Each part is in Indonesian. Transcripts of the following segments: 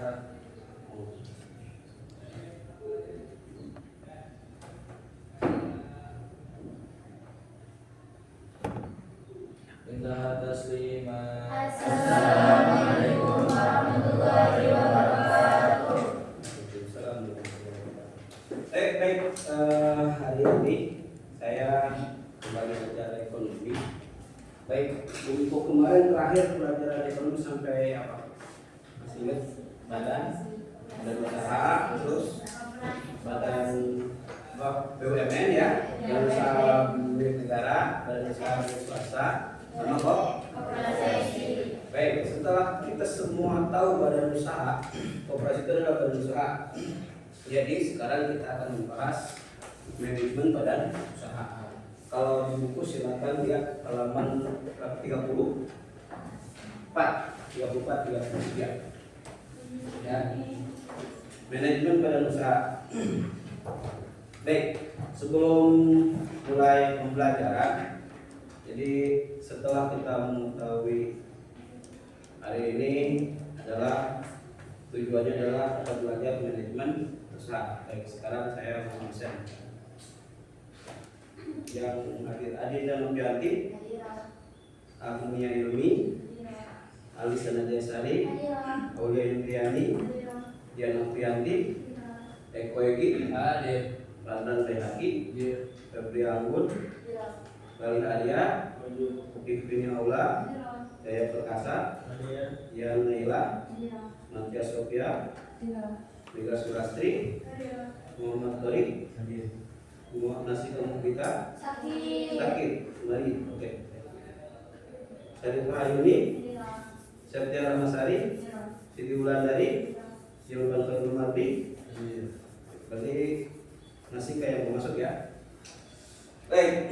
Indah taslima. Assalamualaikum warahmatullahi wabarakatuh. Baik, hari ini saya kembali belajar ekonomi. Baik, untuk kemarin terakhir pelajaran ekonomi sampai apa? Masih ingat? Badan usaha, terus badan BUMN ya, badan usaha milik negara, badan usaha milik swasta, sama kok. Baik, setelah kita semua tahu badan usaha, koperasi itu adalah badan usaha. Jadi sekarang kita akan membahas manajemen badan usaha. Kalau di buku silakan lihat halaman 34, 33. Ya. Manajemen badan usaha. Baik, sebelum mulai pembelajaran, jadi setelah kita mengetahui hari ini adalah tujuannya adalah kita belajar manajemen usaha. Baik, sekarang saya mau absen. Yang hadir Adinda Novianti, Agnia Ilmi, Alisa Najasari, Aulia Indriani, Diana Novianti, Eko Egi, Landan Rehaki, Febri Anggun, Lali Adia, Ifrini Aula, Jaya Perkasa, Yan Naila, Natia Sofia, Mega Surastri, Muhammad Torik, Muhammad Nasi kamu kita sakit, mari, oke. Syarif Rahayuni, Septia Ramasari, Siti Wulandari, Yulban Khairul Mardi. Berarti nasi kayak mau masuk ya. Baik,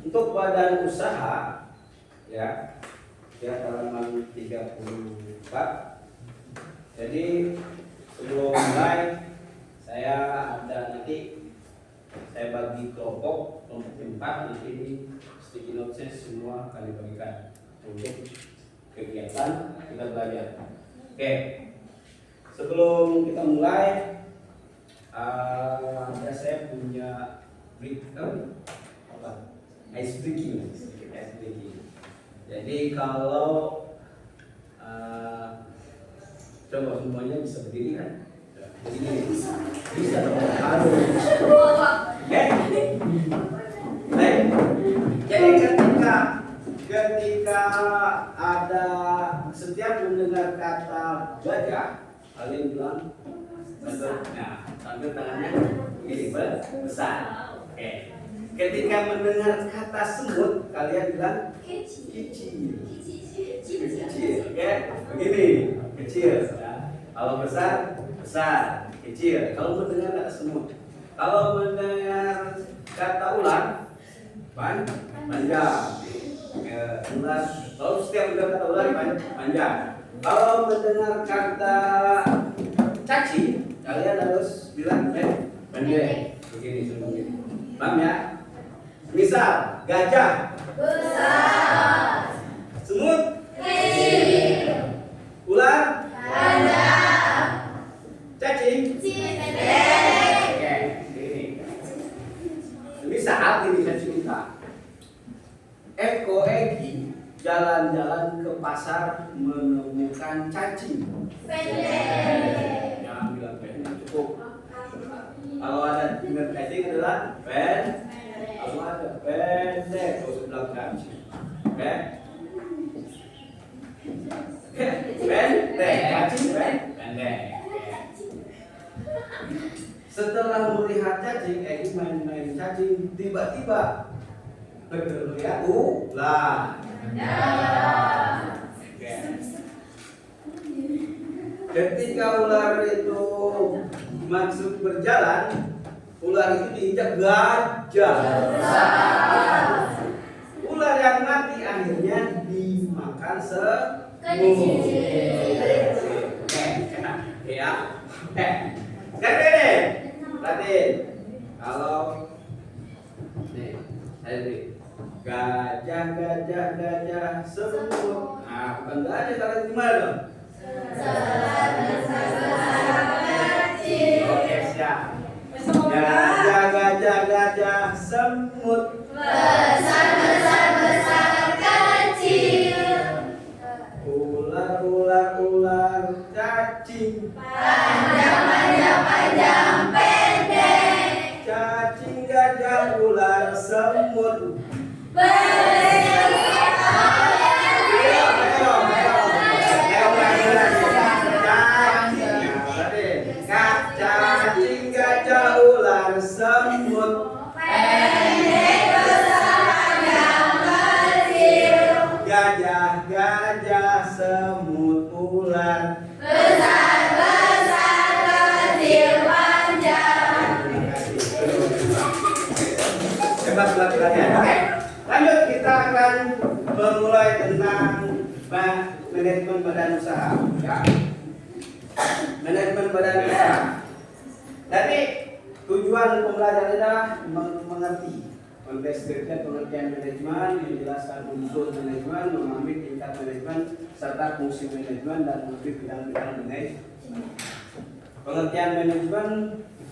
untuk badan usaha ya, halaman 34. Jadi sebelum mulai saya ada nanti saya bagi kelompok 4, nanti ini sticky notes semua kali bagikan untuk kegiatan kita belajar. Oke, sebelum kita mulai saya punya ice breaking. Jadi kalau coba semuanya bisa berdiri kan? Bisa dong. Oke. Baik. Jadi ketika ada setiap mendengar kata gajah, kalian bilang sambil tangannya ini besar. Oke. Ketika mendengar kata semut, kalian bilang kecil. Oke, begini, kecil. Kalau besar, besar. Kecil. Kalau mendengar kata semut. Kalau mendengar kata ular, panjang. Ular. Kalau setiap mendengar kata ular panjang. Kalau mendengar kata caci, kalian harus bilang pendek. Begini, begini. Paham ya? Misal gajah besar, semut kecil, ular panjang, cacing pendek. Oke, ini. Misal ini saya cerita. Eko Egi jalan-jalan ke pasar menemukan cacing pendek. Jangan bilang pendek, cukup. Kalau ada dengar cacing adalah pendek. Kalau ada pendek, harus bilang cacing. Oke? Pendek, cacing pendek. Setelah melihat cacing, Egi main-main cacing, tiba-tiba melihat ular. Ketika ular itu masuk berjalan, ular itu diinjak gajah. Ular yang mati akhirnya dimakan semut. Ya. Sekarang perhatiin. Kalau nih, saya beri gajah semut. Nah, bukan gajah, kalian gimana dong? cacing. Panjang pendek. Cacing, gajah, ular, semut. Cacing, gajah, ular, semut. Gajah, semut, ular. Hebat latihan. Oke, lanjut kita akan memulai tentang manajemen badan usaha. Ya. Manajemen badan usaha. Jadi tujuan pembelajaran adalah mengerti, mendeskripsikan pengertian manajemen, menjelaskan unsur manajemen, memahami tingkat manajemen serta fungsi manajemen dan mengerti bidang-bidang manajemen. Pengertian manajemen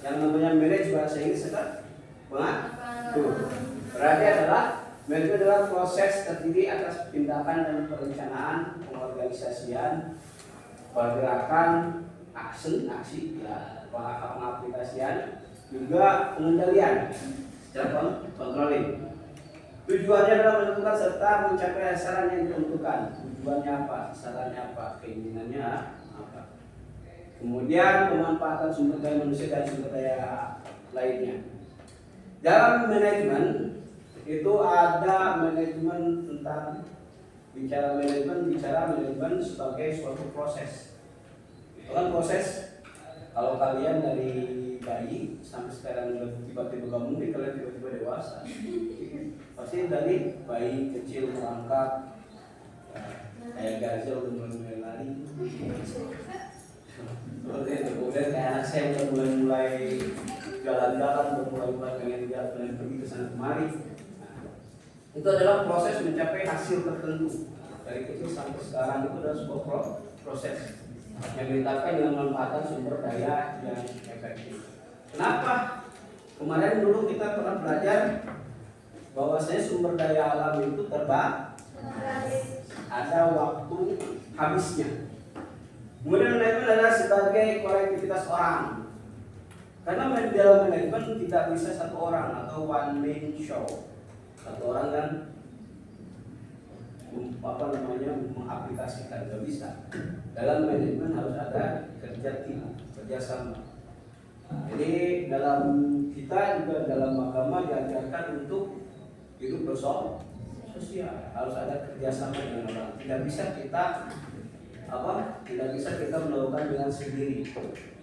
yang namanya manage bahasa Inggris adalah pengatur. Berarti adalah manajemen adalah proses terdiri atas tindakan dan perencanaan, pengorganisasian, pergerakan, aksi, ya, pengaplikasian, juga pengendalian secara controlling. Tujuannya adalah menentukan serta mencapai sasaran yang ditentukan. Tujuannya apa, sasarannya apa, keinginannya apa. Kemudian pemanfaatan sumber daya manusia dan sumber daya lainnya. Dalam manajemen itu ada manajemen tentang bicara manajemen sebagai suatu proses. Itu kan proses. Kalau kalian dari bayi sampai sekarang udah tiba-tiba gak mungkin kalian tiba-tiba dewasa. Pasti dari bayi kecil merangkak, kayak gajah udah mulai lari. Kemudian kayak anak saya udah mulai jalan-jalan, mulai pengen jalan pergi ke sana kemari. Itu adalah proses mencapai hasil tertentu. Dari kecil sampai sekarang itu adalah sebuah proses yang dilakukan dengan memanfaatkan sumber daya yang efektif. Kenapa? Kemarin dulu kita pernah belajar bahwasanya sumber daya alam itu terbatas, ada waktu habisnya. Kemudian manajemen adalah sebagai kolektivitas orang. Karena di dalam manajemen tidak bisa satu orang atau one man show. Satu orang kan mengaplikasikan, tidak bisa. Dalam manajemen harus ada kerja tim, kerjasama. Jadi dalam kita juga dalam agama diajarkan untuk hidup bersosial, harus ada kerjasama dengan orang. Tidak bisa kita melakukan dengan sendiri.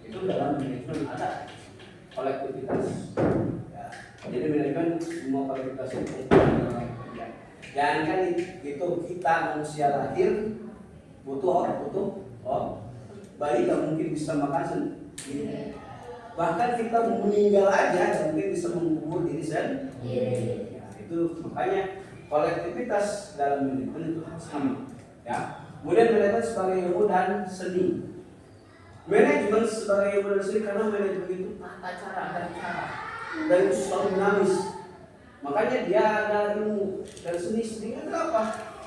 Itu dalam manajemen ada kolektivitas. Ya. Jadi manajemen semua kolektivitas itu. Jangan kan itu kita manusia lahir butuh bayi gak mungkin bisa makan sendiri. Bahkan kita meninggal aja mungkin bisa mengubur diri sendiri. Ya, itu makanya kolektivitas dalam manajemen itu sama. Ya. Kemudian manajemen sebagai ilmu dan seni. Manajemen sebagai ilmu dan seni karena manajemen itu tata cara dan cara. Dan itu selalu dinamis. Makanya dia ada ilmu dan seni itu apa?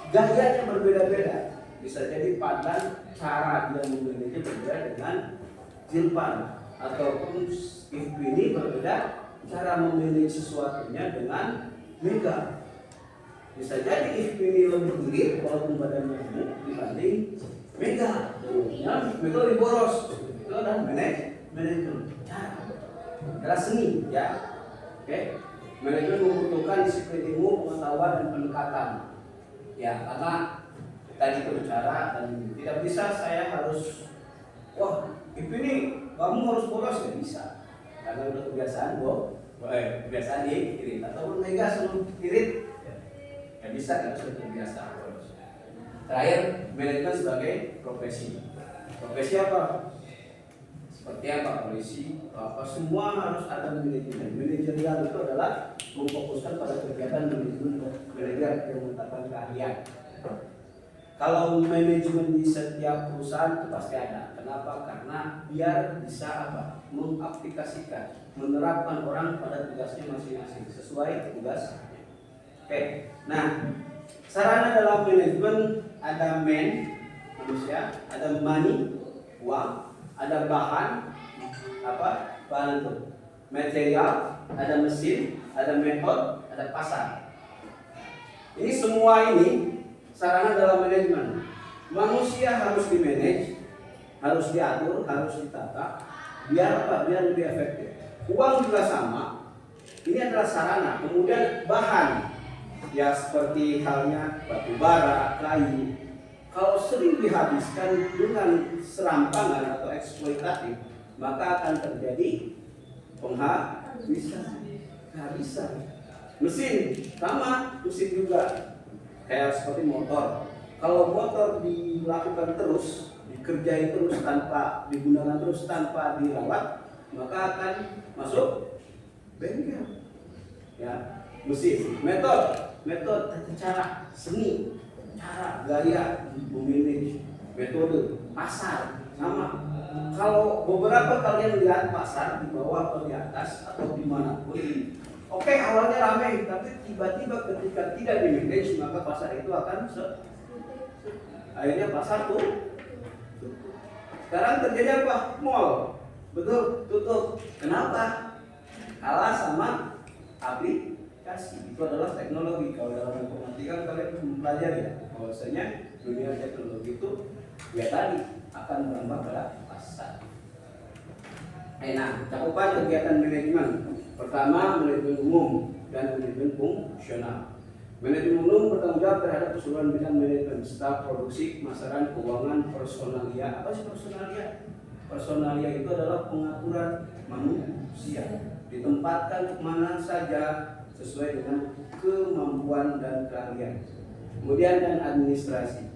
Gayanya berbeda-beda. Bisa jadi padan cara dia memanage berbeda dengan Jilpan ataupun ini berbeda cara memanage sesuatunya dengan Mega. Bisa jadi ini lebih gede walaupun badannya gemuk dibanding Mega. Mega lebih boros. Itu adalah manajemen cara. Adalah seni, ya. Oke. Manajemen membutuhkan disiplin ilmu, pengetahuan dan pendekatan. Ya, karena tadi berbicara dan tidak bisa saya harus ini kamu harus bolos, nggak bisa. Karena udah kebiasaan kebiasaan irit ataupun Mega selalu irit. Nggak bisa, harus terbiasa. Terakhir, manajemen sebagai profesi. Profesi apa? Seperti apa? Polisi, apa semua harus ada manajemen. Manajerial itu adalah memfokuskan pada kegiatan manajemen manajer yang menetapkan keahlian. Kalau manajemen di setiap perusahaan itu pasti ada. Kenapa? Karena biar bisa mengaplikasikan, menerapkan orang pada tugasnya masing-masing sesuai tugasnya. Oke. Nah, sarana dalam manajemen ada manusia, ada money, uang, ada bahan, apa bahan itu, material, ada mesin, ada metode, ada pasar. Ini semua ini sarana dalam manajemen. Manusia harus dimanage, harus diatur, harus ditata, biar apa? Biar lebih efektif. Uang juga sama. Ini adalah sarana. Kemudian bahan, ya seperti halnya batu bara, kayu. Kalau sering dihabiskan dengan serampangan atau eksploitatif, maka akan terjadi kehabisan. Mesin sama, mesin juga kayak seperti motor. Kalau motor dilakukan terus, dikerjain terus tanpa digunakan terus tanpa dirawat, maka akan masuk bengkel. Ya, mesin, metode, cara, seni, cara, gaya, memilih, metode, pasar, sama. Kalau beberapa kalian lihat pasar di bawah atau di atas atau dimanapun, oke, awalnya ramai, tapi tiba-tiba ketika tidak di-manage, maka pasar itu akan akhirnya pasar tuh. Sekarang terjadi apa? Mall, betul, tutup. Kenapa? Kalah sama aplikasi. Itu adalah teknologi. Kalau dalam informatika kalian mempelajari ya, bahwasanya dunia teknologi itu ya tadi akan berambah pada pasar. Nah, cakupan kegiatan manajemen. Pertama, manajemen umum dan manajemen fungsional. Manajemen umum bertanggung jawab terhadap keseluruhan bidang manajemen, staf, produksi, pemasaran, keuangan, personalia. Apa sih personalia? Personalia itu adalah pengaturan manusia, ditempatkan kemana saja sesuai dengan kemampuan dan keahlian. Kemudian dan administrasi.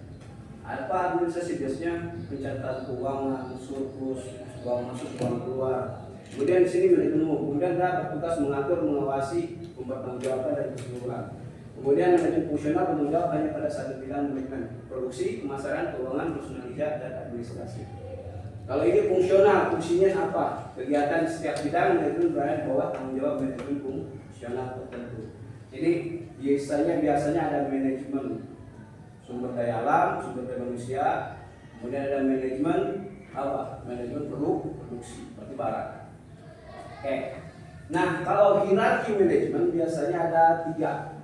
Apa administrasi? Biasanya pencatatan keuangan, surplus, uang masuk, uang keluar. Kemudian di sini manajemen umum. Kemudian dia bertugas mengatur, mengawasi, mempertanggungjawabkan dan keseluruhan. Kemudian manajemen fungsional bertanggung jawab hanya pada satu bidang manajemen, produksi, pemasaran, keuangan, personalia, dan administrasi. Kalau ini fungsional, fungsinya apa? Kegiatan setiap bidang manajemen berada di bawah tanggung jawab manajemen fungsional tertentu. Jadi biasanya ada manajemen sumber daya alam, sumber daya manusia, kemudian ada manajemen apa? Manajemen produksi seperti barang. Oke. Nah, kalau hierarki manajemen biasanya ada 3.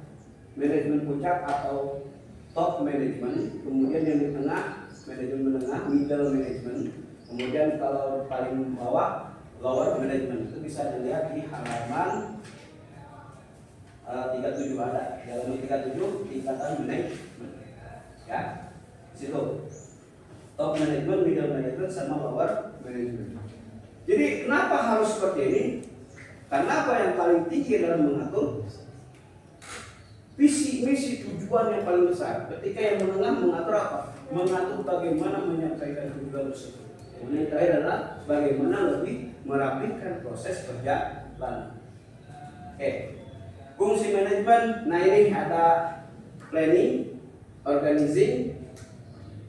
Manajemen puncak atau top manajemen, kemudian yang di tengah manajemen menengah, middle management, kemudian kalau paling bawah lower management. Itu bisa dilihat di halaman 37 ada. Dalam 37 tingkatan manajemen. Ya. Di situ. Top management, middle management sama lower management. Jadi kenapa harus seperti ini? Karena apa yang paling tinggi dalam mengatur visi, misi, tujuan yang paling besar. Ketika yang menengah mengatur apa? Mengatur bagaimana menyampaikan tujuan tersebut. Kemudian yang terakhir adalah bagaimana lebih merapikan proses perjalanan. Oke. Fungsi manajemen. Nah, ini ada planning, organizing,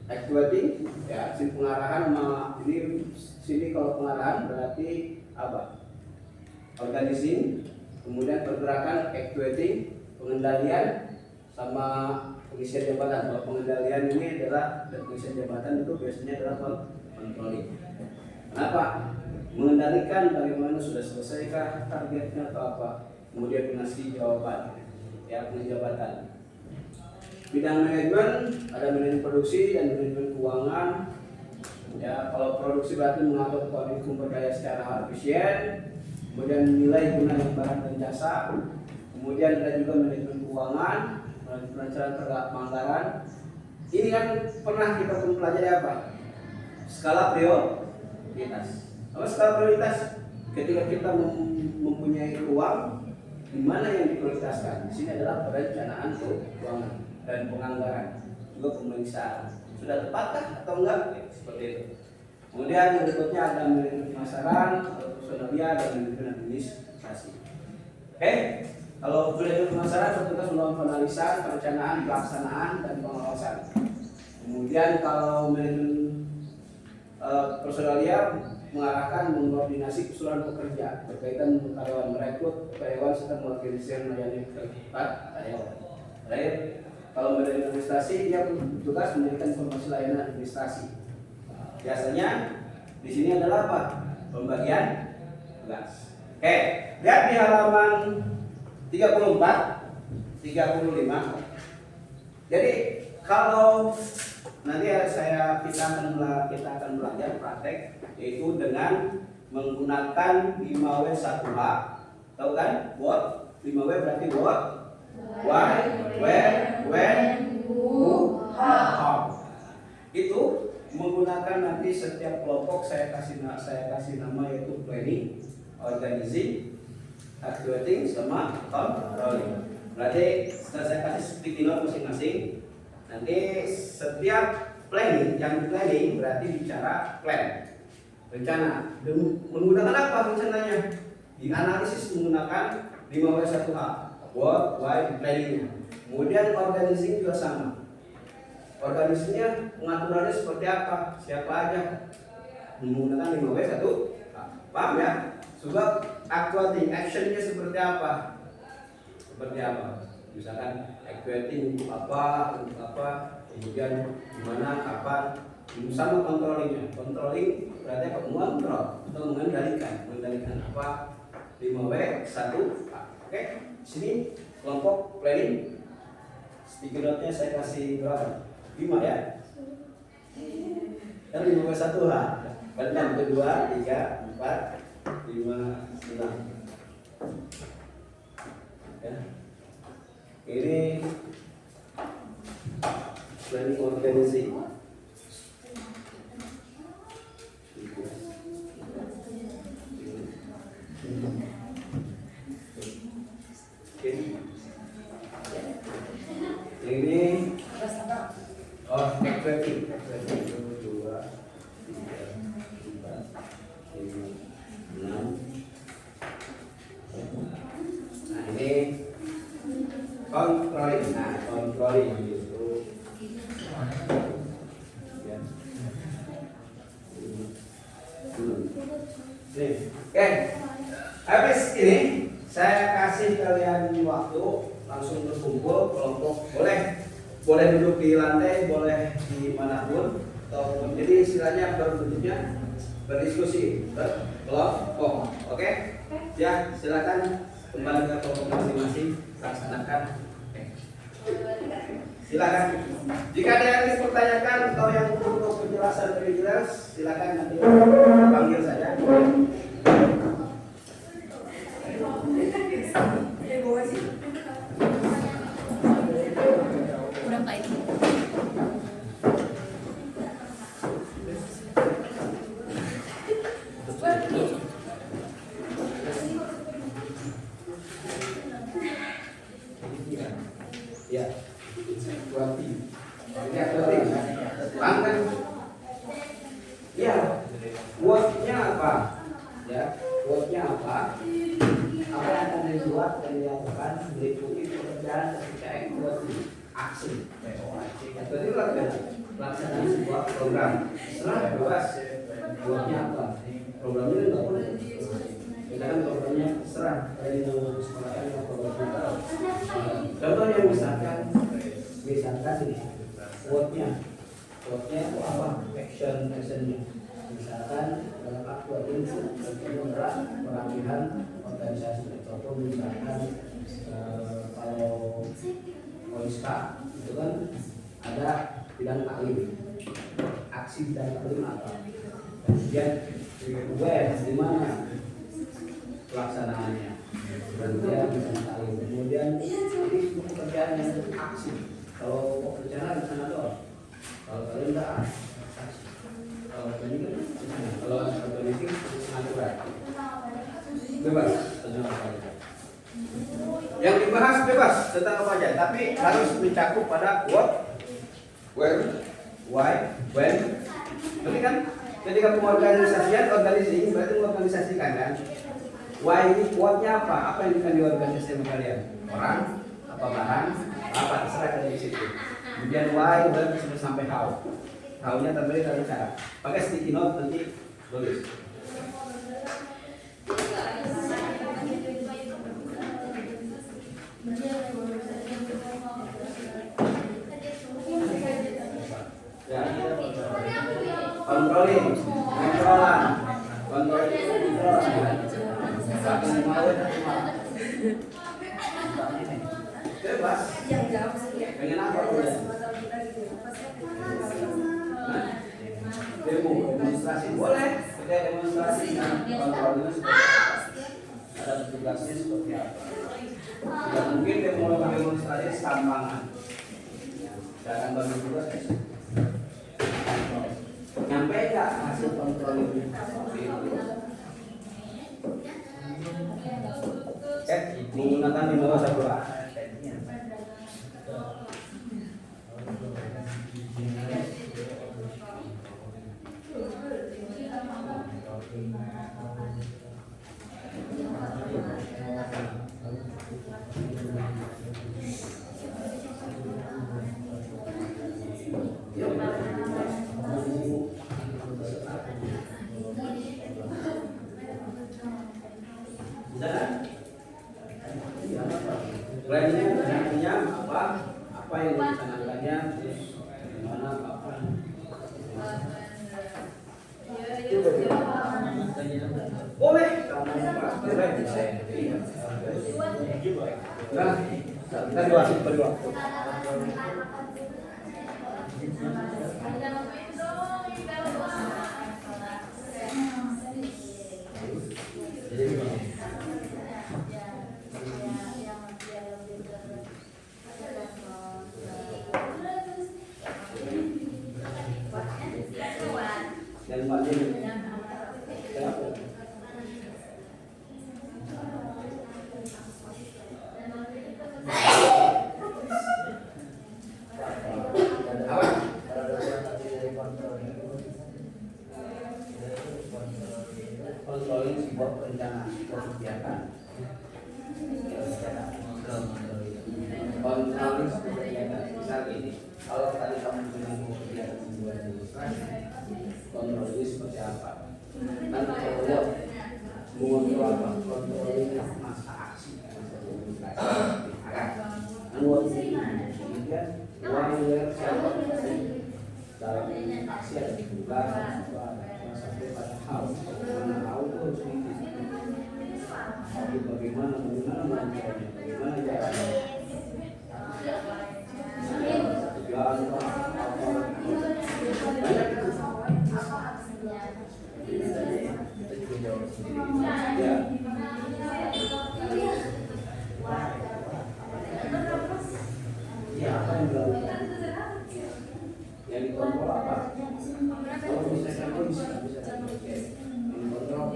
activating, ya, sini pengarahan sama ini sini kalau pengarahan berarti apa? Organizing, kemudian pergerakan, activating, pengendalian sama pengisian jabatan. Kalau pengendalian ini adalah dan pengisian jabatan itu biasanya adalah controlling. Kenapa? Mengendalikan bagaimana sudah selesaikah targetnya atau apa. Kemudian pengasih jawaban, ya, penjabatan. Bidang manajemen ada manajemen produksi dan manajemen keuangan. Ya, kalau produksi berarti mengatur kualitas sumber daya secara efisien. Kemudian nilai guna barang dan jasa. Kemudian ada juga manajemen keuangan, perencanaan penganggaran. Ini kan pernah kita pelajari apa? Skala prioritas. Apa skala prioritas? Ketika kita mempunyai uang, di mana yang diprioritaskan? Di sini adalah perencanaan keuangan dan penganggaran, juga pemeriksaan. Sudah tepatkah atau enggak? Seperti itu. Kemudian berikutnya ada manajemen pemasaran, personalia, dan manajemen administrasi. Oke. Kalau manajemen pemasaran bertugas melakukan penalisan, perencanaan, pelaksanaan, dan pengawasan. Kemudian kalau manajemen personalia mengarahkan, mengkoordinasi keseluruhan pekerja berkaitan dengan karyawan, merekrut karyawan serta mengorganisir melayani karyawan. Terakhir, kalau manajemen administrasi dia bertugas memberikan informasi layanan administrasi. Biasanya Di sini adalah apa? Pembagian tugas. Oke, lihat di halaman 34, 35. Jadi kalau nanti kita akan belajar praktek yaitu dengan menggunakan 5W1H. Tahu kan? What? 5W berarti what? Why, where, when, who, how. Itu menggunakan nanti setiap kelompok saya kasih nama yaitu planning, organizing, activating, sama controlling. Berarti setelah saya kasih sticky note masing-masing, nanti setiap planning yang planning berarti bicara plan, rencana. Menggunakan apa rencananya? Dianalisis menggunakan 5W1H, what, why, planning. Kemudian organizing juga sama. Organisasinya pengaturannya seperti apa? Siapa aja? Menggunakan 5W1H. Paham ya? Juga actuating, actionnya seperti apa? Seperti apa? Misalkan actuating untuk apa, kemudian gimana, kapan, sama controllingnya. Controlling berarti apa? Mengontrol atau mengendalikan apa? 5W1H. Oke, sini kelompok planning. Sticky note-nya saya kasih berapa? 5 ya. Kan 5W1H. Berarti 1, 2, 3, 4, 5, 6. Ya. Ini planning organizing. Ini activating 1, 2, 3, 4, 5, 6. Nah ini controlling. Nah controlling itu ya. Nih, oke. Habis ini saya kasih kalian waktu langsung berkumpul kelompok, boleh duduk di lantai, boleh di manapun, atau jadi istilahnya bentuknya berdiskusi berkelompok. Oke? Ya, silakan kembali ke kelompok masing-masing, laksanakan. Silakan. Jika ada yang dipertanyakan atau yang butuh penjelasan lebih jelas, silakan nanti panggil saja. Ya, berarti ini aktivitas, paham kan? Ya, wordnya apa? Ya, wordnya apa? Apa yang akan dibuat dan dilakukan meliputi pekerjaan ketika activity, aksi, jadi pelaksanaan sebuah program. Setelah bebas, wordnya apa? Programnya nggak boleh. Misalkan programnya serah dari nama sekolah yang program. Contohnya misalkan ini wordnya itu apa? Actionnya. Misalkan dalam aktual ini adalah pelatihan organisasi. Contoh misalkan kalau Oiska itu kan ada bidang taklim, aksi bidang taklim apa? Kemudian where di mana pelaksanaannya? Kemudian ini pekerjaan yang aksi. Kalau pekerjaan di sana doang. Kalau kalian enggak aksi. Kalau ini kan kalau organisasi aturan. Bebas. Yang dibahas bebas tentang apa aja, tapi harus mencakup pada what, where, why, when. Berarti kan ketika pengorganisasian, organisasi berarti mengorganisasikan kan. Why ini kuatnya apa? Apa yang akan diorganisasi sama kalian? Orang, apa barang, apa terserah kalian di situ. Kemudian why berarti sudah sampai how. How-nya terdiri dari cara. Pakai sticky note nanti tulis. Ya. Controlling, controlan. mau bebas. Pengen apa udah? Demo, demonstrasi boleh. Kita demonstrasi kontrol itu ada tugasnya seperti apa? Tidak mungkin demonstrasi sekampangan. Saya akan bagi tugas besok. Nyampe nggak hasil kontrol itu? Menggunakan di bawah satu A. Plannya apa yang dicanangkannya, terus gimana kapan? Boleh, nah, kita beri waktu. Dan Pak Jim, kontrolin sebuah perencanaan kegiatan. Kontrolin sebuah kegiatan. Misal ini, kalau tadi kamu bilang kegiatan sebuah ilustrasi, kontrol ini seperti apa? Nanti kalau lihat mengontrol apa? Kontrolin masa aksi, masa ilustrasi. Kemudian uang yang siapa dalam aksi ada juga sampai pada hal mana tahu itu harus tapi bagaimana caranya tujuan ya apa yang dilakukan yang dikontrol apa kalau misalnya bisa dikontrol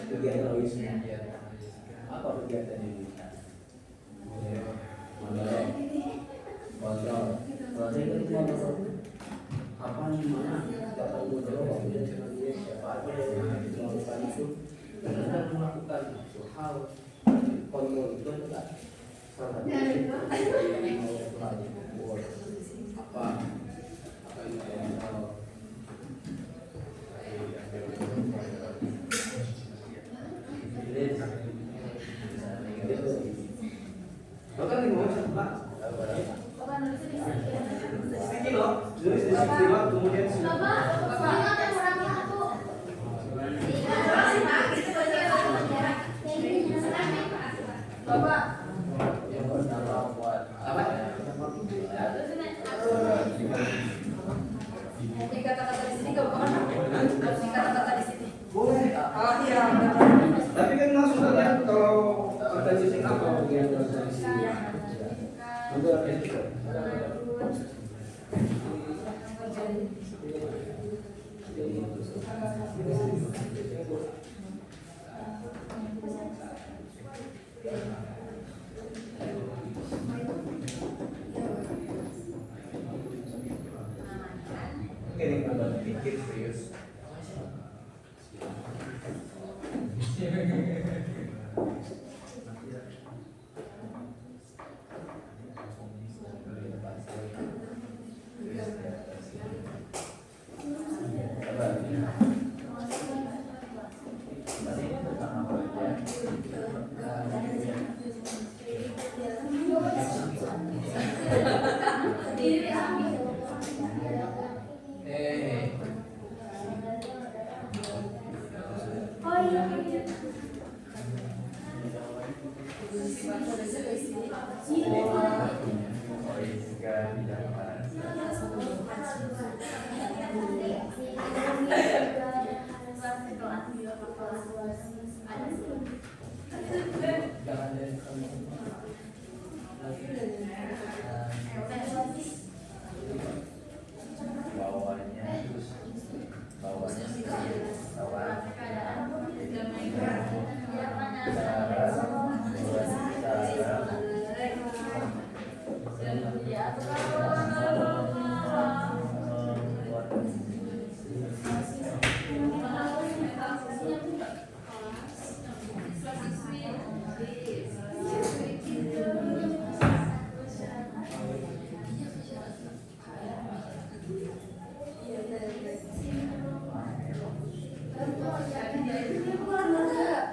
kegiatan apa kegiatan ini mendorong kontrol berarti itu kontrol apa nih mana dapat mendorong siapa aja yang melakukan itu dan anda melakukan hal kontrol itu enggak salah satu apa yang kalau bahkan di bawah satu pak kilo tulis di kilo kemudian boleh. Tapi kan langsung saja kalau organisasi apa yang organisasi untuk organisasi ini benar pikir serius. Jangan dari bawahnya terus bawahnya bawah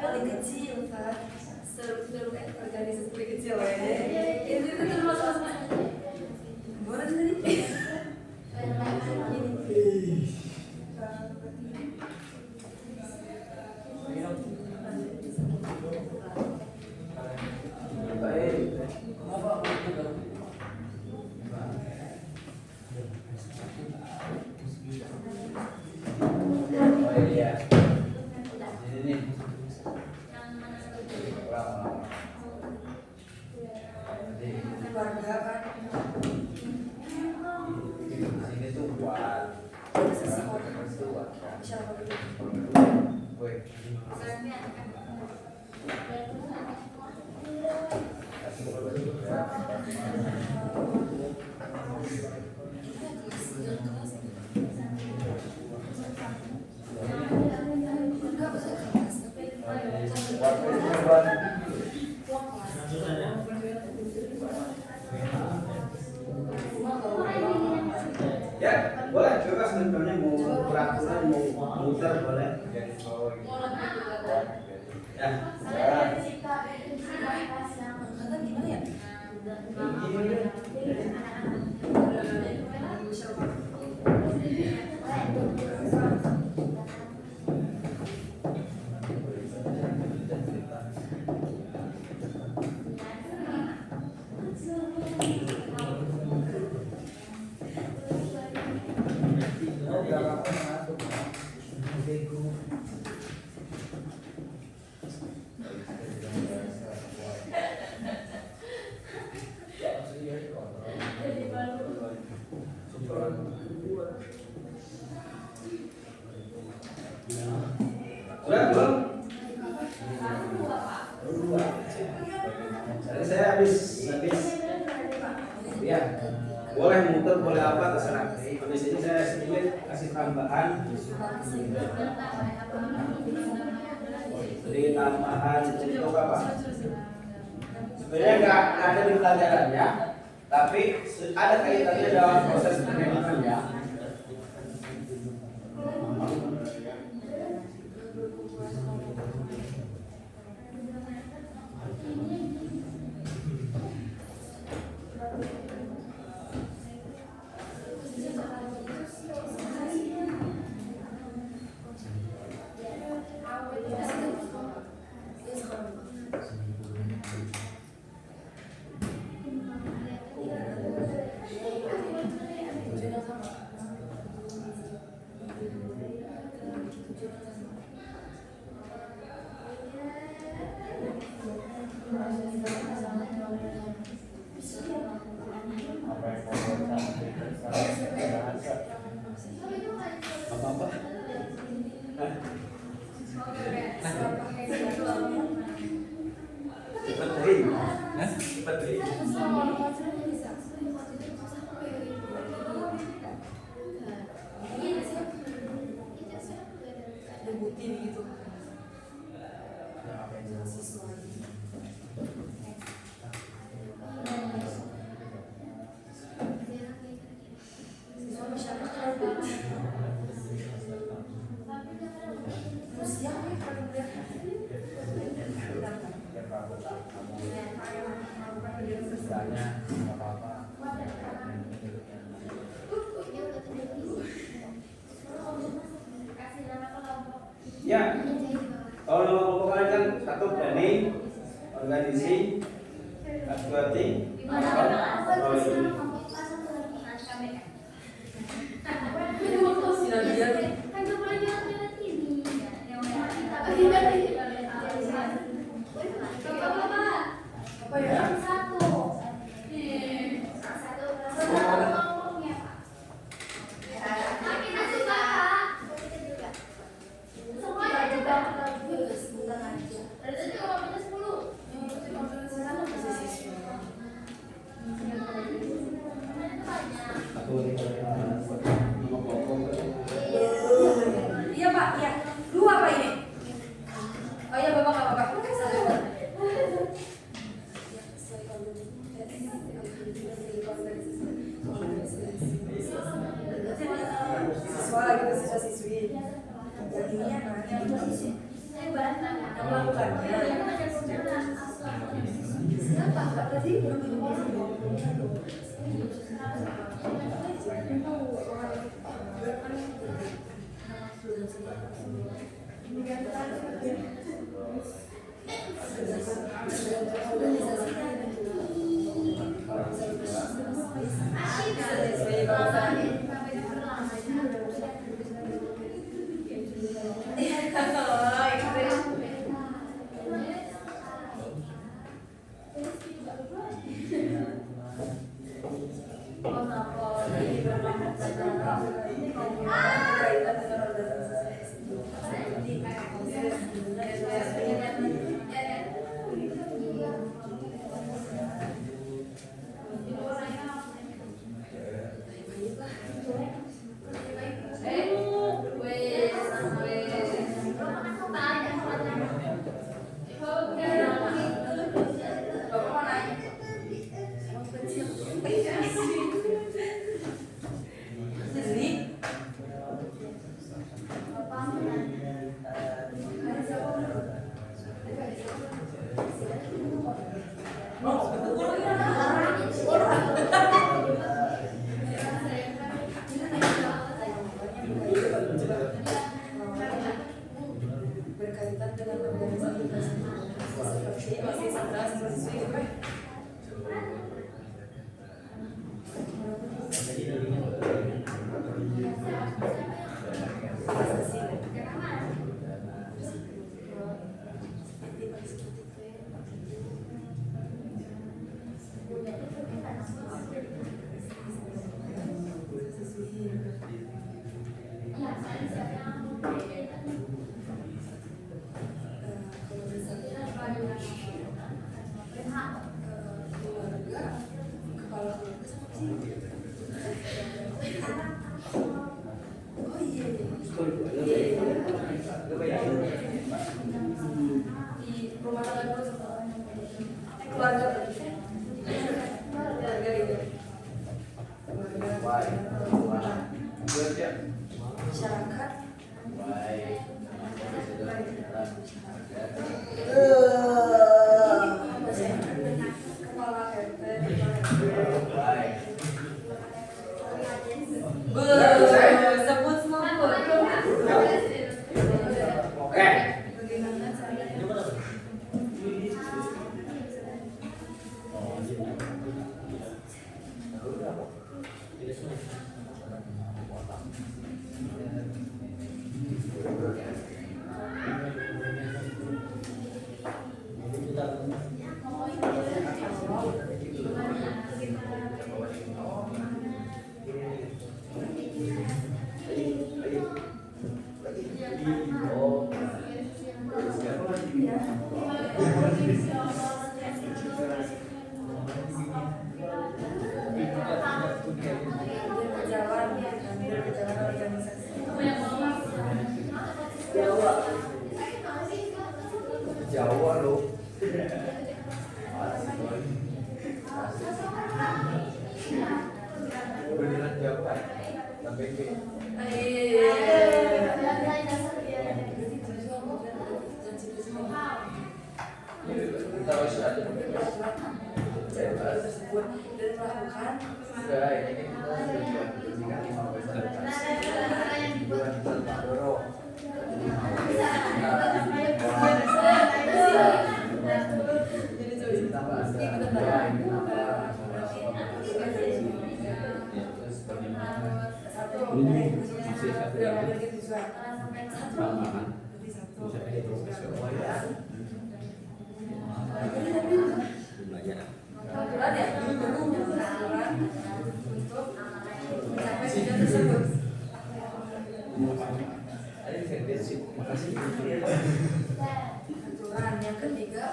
paling kecil Pak, struktur organisasi paling kecil ya. Itu termasuk boleh tadi. oh iya ini nih ulang Keluarga kan. sini tuh buat woi Ya, boleh bebas sebenarnya mau peraturan mau muter boleh. Ya. Udah belum? Jadi saya habis ya boleh muter boleh apa terserah. Habis ini saya sedikit kasih tambahan. Sedikit tambahan untuk apa? Sebenarnya nggak ada di pelajarannya, tapi ada kaitannya dalam proses pendidikannya. Apa-apa? Cepat deh. Cepat deh. Nyebutin gitu. Ya, kalau nama kelompok kalian kan satu planning, organisasi, advocating, Iya Pak, iya. Dua Pak ini. Oh iya Bapak nggak apa-apa. Siswa gitu, siswa-siswi. Yang ini ya kan, yang melakukannya. Siapa? Apa sih? Berkaitan dengan organisasi masih sama siswa-siswi gitu kan. Masyarakat kepala RT sebut semua bagaimana caranya Jawa loh. Beneran Jawa. Sampai ke kita harus ada tersebut dan melakukan sudah ini kita sudah lima besar dua Pandoro aturan yang ketiga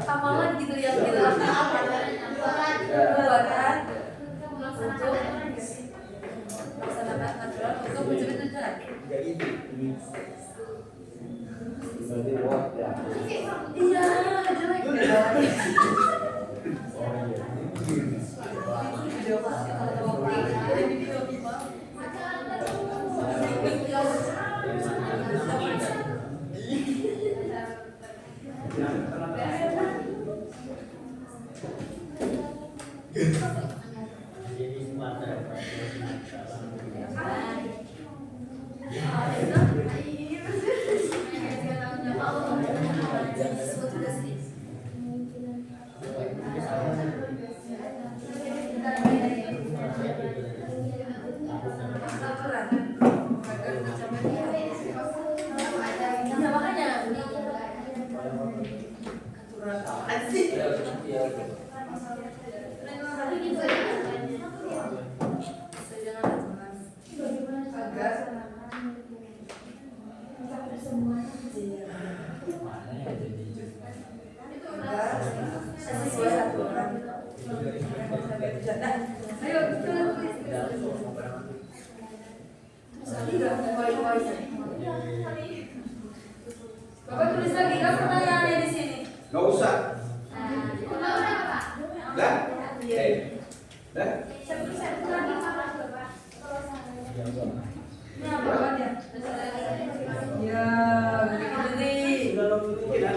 pengembangan gitu ya kita Berarti what ya. Iya, jelek. Oh iya, ini Video Pak, kalau tahu ada video Pak. Iya, makanya. Apaan sih? Bapak tulis lagi kan pertanyaannya di sini. Nggak usah. Dah? Iya. Dah? Ini apa Pak ya? Ya, begitu nih. Sudah lo pikiran.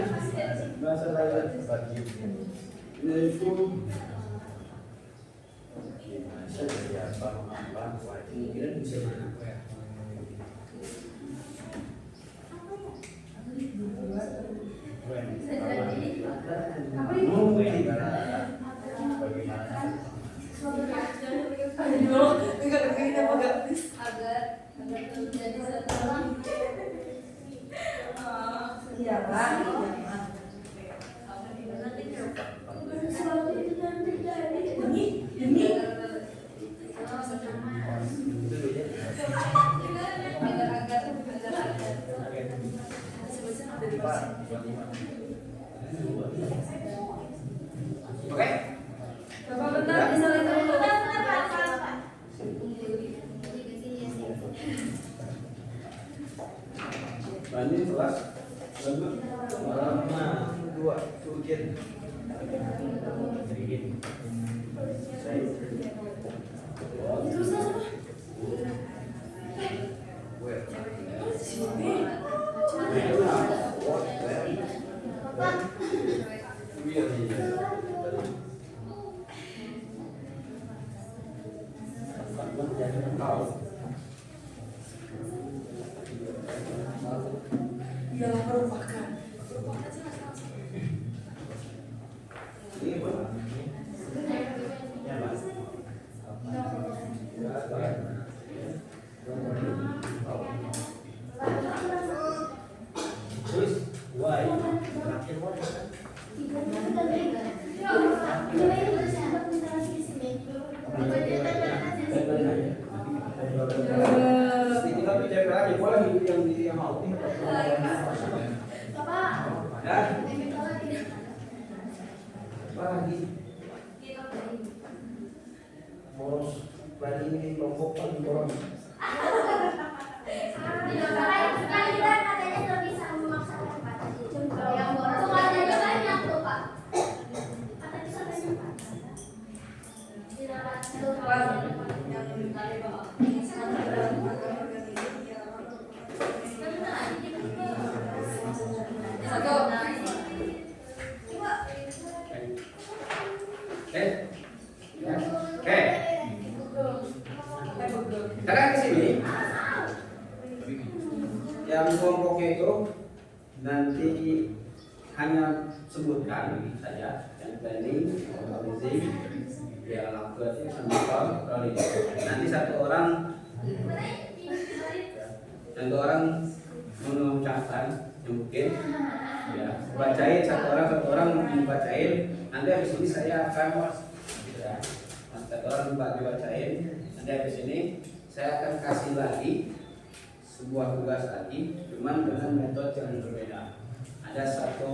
Bahasa lain. Ini itu kemungkinan bisa mana apa ya? Aduh, enggak begini apa enggak? Iya Pak. Demi. Oke? Bapak bentar bisa lihat dulu. Banding kelas dua ujian. Yang merupakan. Tinggal bicara aja, boleh yang mau. Ya. Lagi. Boros lagi ini kelompok paling boros. Sekarang di sini yang kelompoknya itu nanti hanya sebutkan saja yang planning, organizing, ya lakukan sampai rolling. Nanti satu orang mengucapkan yang mungkin ya bacain satu orang membacain. Nanti habis ini saya akan ya, satu orang dibacain. Nanti habis ini saya akan kasih lagi sebuah tugas lagi, cuman dengan metode yang berbeda. Ada satu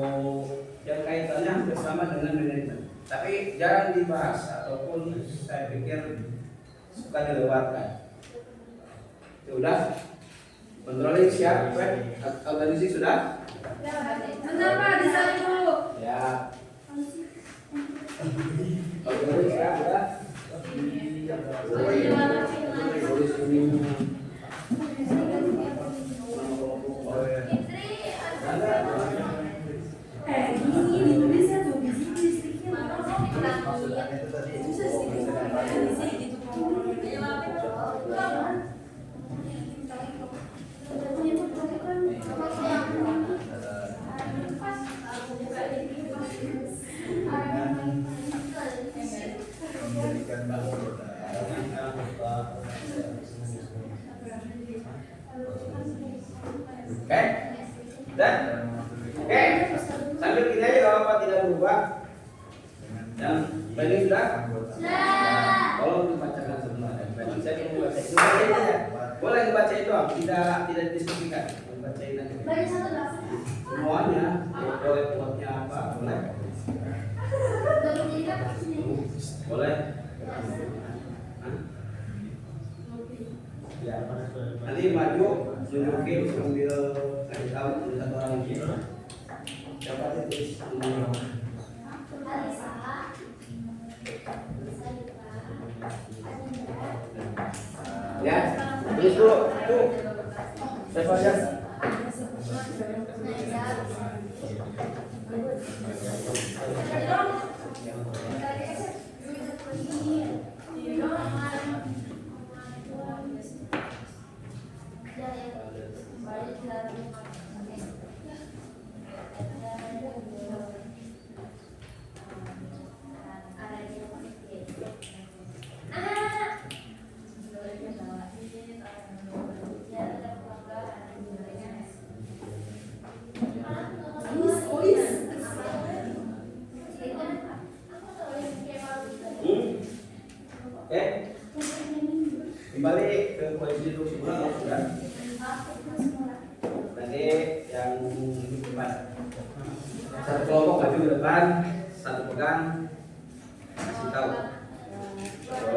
yang kaitannya bersama dengan manajemen, tapi jarang dibahas ataupun saya pikir suka dilewatkan. Sudah Controlling siap, organisasi sudah? Bentar Pak, disalin dulu. Ya. Organisasi siap sudah? Tulis ini. Ini bisa tuh, listriknya. Oke? Dan? Oke? Sambil gini aja kalau apa tidak berubah. Yang tadi sudah? Tolong dibacakan sebenarnya. Saya ingin membaca itu. Boleh dibaca itu, tidak didiskusikan. Bacain aja. Semuanya, boleh buatnya apa? Boleh? Boleh? Ya. Nanti maju, tunjukin sambil kasih tahu satu orang lagi. Siapa aja tulis nomor. Ya, tulis dulu. Tuh. Siapa aja? Oke. Kembali ke posisi dulu semua sudah. Nanti yang di depan. Satu kelompok maju ke depan, satu pegang, kasih tahu.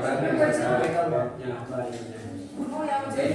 Orang yang sampaikan yang apa ini. Oke.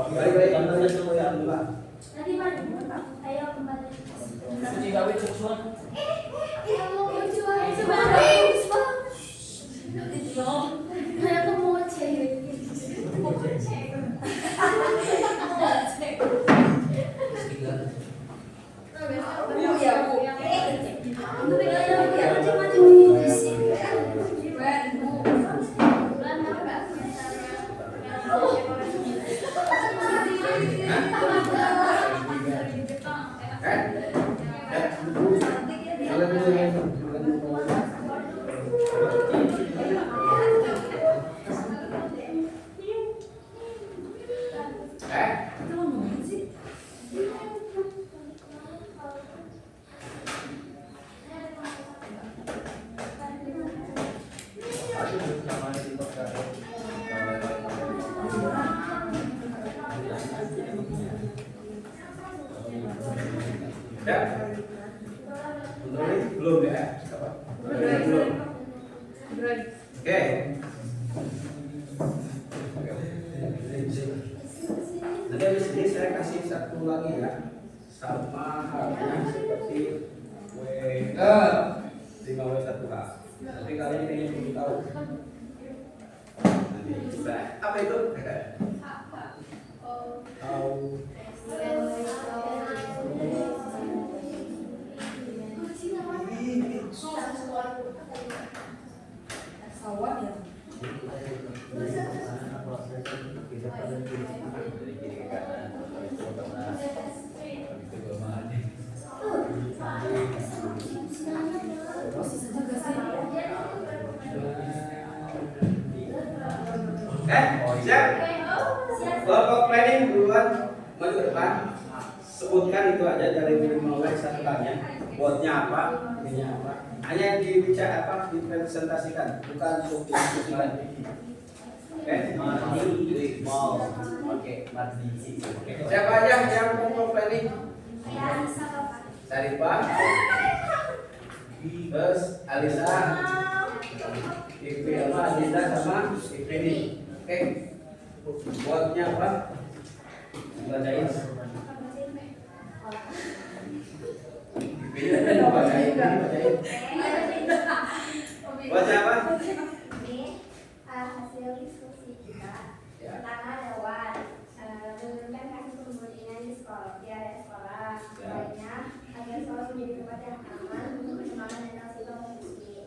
Baik-baik, contohnya semua yang dua. Tadi mana? Ayo kembali. Suci kawin seksual. Kayak aku mau cek. Ya, belum ya? Belum. Oke. Nanti habis ini saya kasih satu lagi ya, sama halnya seperti W5W1H. Tapi kalian ingin tahu. Nanti bisa. Apa itu? Tahu. depan, sebutkan itu aja dari minimal satu kalinya. Buatnya apa, ininya apa. Hanya dibicara apa, dipresentasikan, bukan untuk diskusikan. Oke, Oke, mati. siapa aja yang mau planning? Saya bisa Bapak. Sarifah, terus Alisa, Iqbal, Adinda sama Iqbal. Oke, buatnya apa? Bacain. Bacain. Baca apa? Ini hasil diskusi kita tentang hewan menurunkan kasus pembunuhan di sekolah di area sekolah. Lainnya agar sekolah menjadi tempat yang aman untuk perkembangan mental siswa menyusui.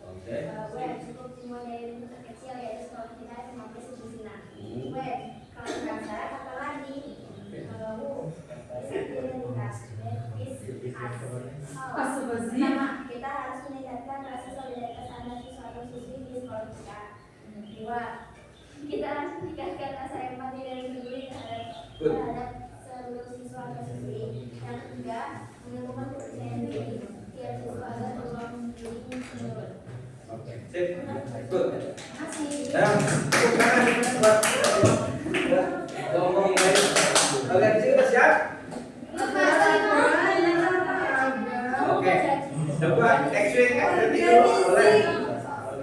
Cukup dimulai dari bentuk kecil yaitu sekolah kita SMP Sudisina. Kalau bahasa apa lagi? Pertama, kita harus meningkatkan rasa solidaritas antar siswa dan siswi di sekolah kita. Dua, kita harus meningkatkan rasa empati dan peduli terhadap seluruh siswa dan siswi. Yang ketiga, menumbuhkan kepercayaan diri tiap siswa agar berpeluang menjadi menurut. Oke, sip. Good. Masih. Ngomong baik. Kalian sini udah siap? Oke. Coba X-ray nanti dulu oleh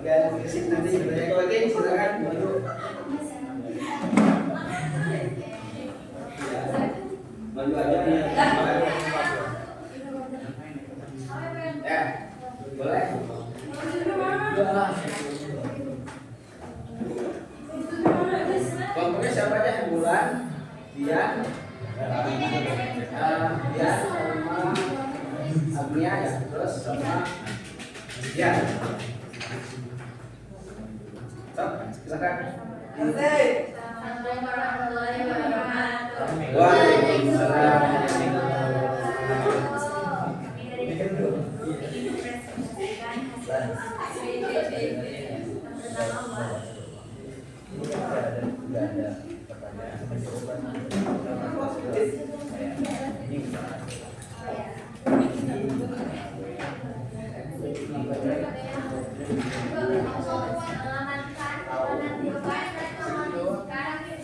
bagian fisik nanti banyak lagi silakan maju. Maju aja nih. Ya, boleh. Kelompoknya siapa aja? Bulan, dia, dia sama Agnia ya, terus sama dia. Sok, silakan. Assalamualaikum warahmatullahi wabarakatuh. Waalaikumsalam.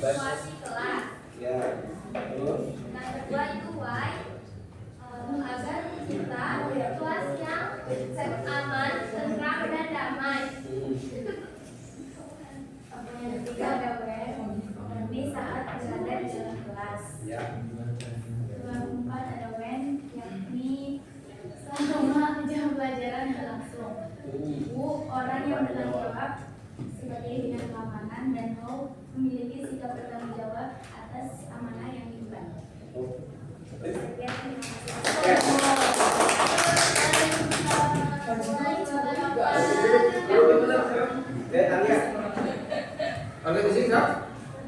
Situasi kelas. Ya, terus. Nah, kedua itu why agar kita kelas yang aman, tentram dan damai. Yang ketiga ada when ini saat berada di dalam kelas. Ya. Yang keempat ada when yakni selama jam pelajaran berlangsung. Orang yang bertanggung jawab sebagai bidang keamanan dan mau memiliki sikap bertanggung jawab atas amanah yang diemban. Sekian, terima kasih. Oke, di sini Kak.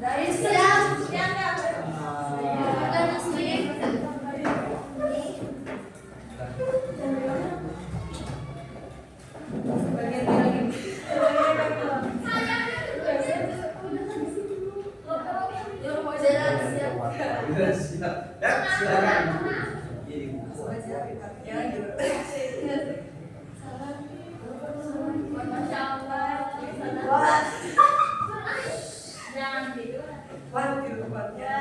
Dari Siap. bagian lagi. Siap. Ya, silakan. Ya, gitu. Wah, gitu tempatnya.